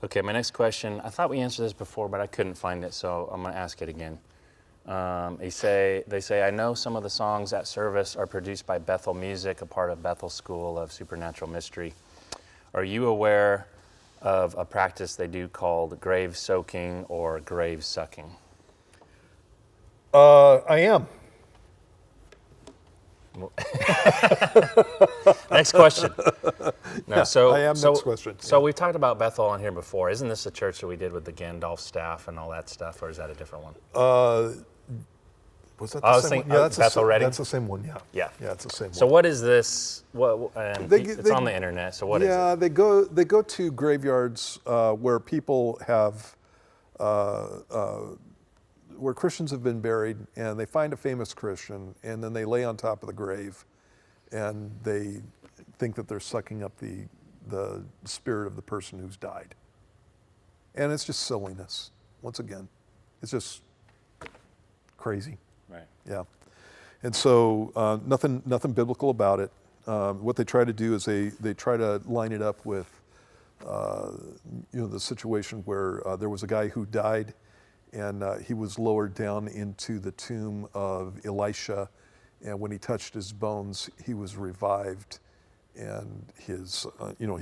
Okay, my next question, I thought we answered this before, but I couldn't find it, so I'm going to ask it again. They say, I know some of the songs at service are produced by Bethel Music, a part of Bethel School of Supernatural Mystery. Are you aware of a practice they do called grave soaking or grave sucking? I am. Next question. No, Yeah, I am. Next question. So we've talked about Bethel on here before. Isn't this the church that we did with the Gandalf staff and all that stuff, or is that a different one? Was that I the was same thinking one? Yeah, that's Bethel Reading. That's the same one. Yeah. Yeah. Yeah, it's the same So one. what is this? It's on the internet. So what is it? Yeah, they go to graveyards where people have where Christians have been buried, and they find a famous Christian, and then they lay on top of the grave, and they think that they're sucking up the spirit of the person who's died. And it's just silliness. Once again, it's just crazy. Right. Yeah. And so nothing biblical about it. What they try to do is they try to line it up with the situation where there was a guy who died, and he was lowered down into the tomb of Elisha, and when he touched his bones, he was revived, and he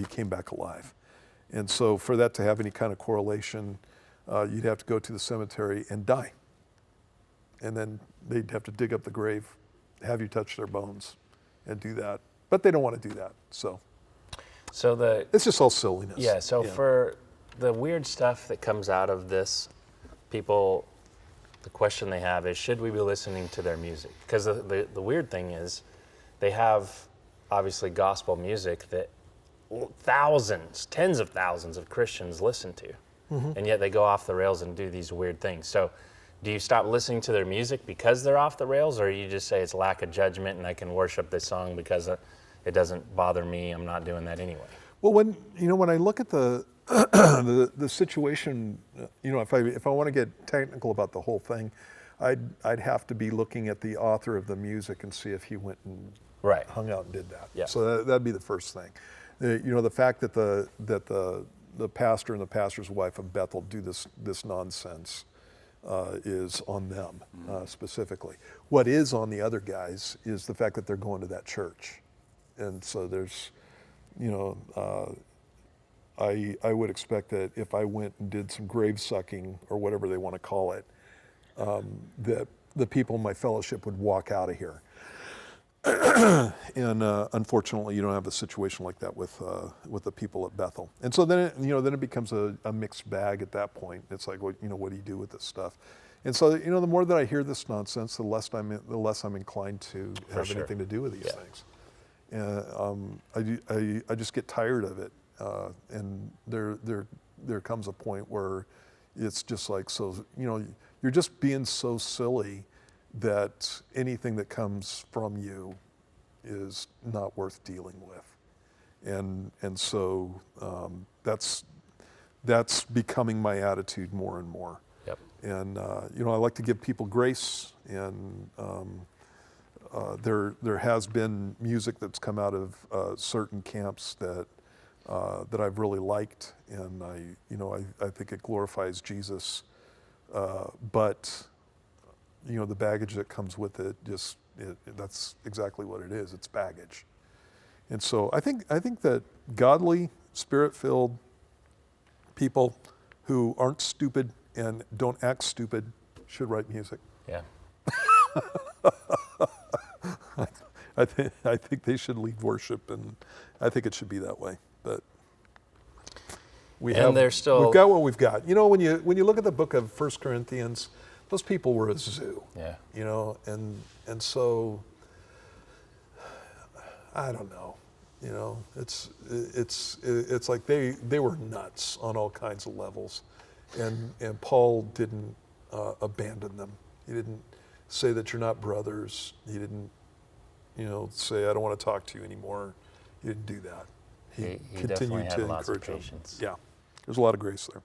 came back alive. And so for that to have any kind of correlation, you'd have to go to the cemetery and die. And then they'd have to dig up the grave, have you touch their bones, and do that. But they don't want to do that, so it's just all silliness. Yeah, so for the weird stuff that comes out of this, people, the question they have is, should we be listening to their music? Because the weird thing is, they have obviously gospel music that thousands, tens of thousands of Christians listen to. Mm-hmm. And yet they go off the rails and do these weird things. So do you stop listening to their music because they're off the rails, or you just say it's lack of judgment and I can worship this song because it doesn't bother me, I'm not doing that anyway? Well, when I look at the the situation, if I want to get technical about the whole thing, I'd have to be looking at the author of the music and see if he went and hung out and did that. Yeah. So that'd be the first thing. The fact that the pastor and the pastor's wife of Bethel do this nonsense is on them specifically. What is on the other guys is the fact that they're going to that church, and so there's, I would expect that if I went and did some grave sucking or whatever they want to call it, that the people in my fellowship would walk out of here. And unfortunately, you don't have a situation like that with the people at Bethel. And so then it becomes a mixed bag at that point. It's like, what do you do with this stuff? And so the more that I hear this nonsense, the less I'm inclined to have anything to do with these things. And I just get tired of it. And there comes a point where it's just like, so you're just being so silly that anything that comes from you is not worth dealing with, and so that's becoming my attitude more and more. Yep. And I like to give people grace, and there has been music that's come out of certain camps that I've really liked, and I think it glorifies Jesus, but the baggage that comes with it, that's exactly what it is. It's baggage. And so I think that godly, spirit-filled people who aren't stupid and don't act stupid should write music. Yeah. I think they should lead worship, and I think it should be that way. But we've got what we've got. When you look at the book of 1 Corinthians, those people were a zoo. Yeah. And so I don't know. It's like they were nuts on all kinds of levels, and Paul didn't abandon them. He didn't say that you're not brothers. He didn't say I don't want to talk to you anymore. He didn't do that. He continued to encourage them. Yeah, there's a lot of grace there.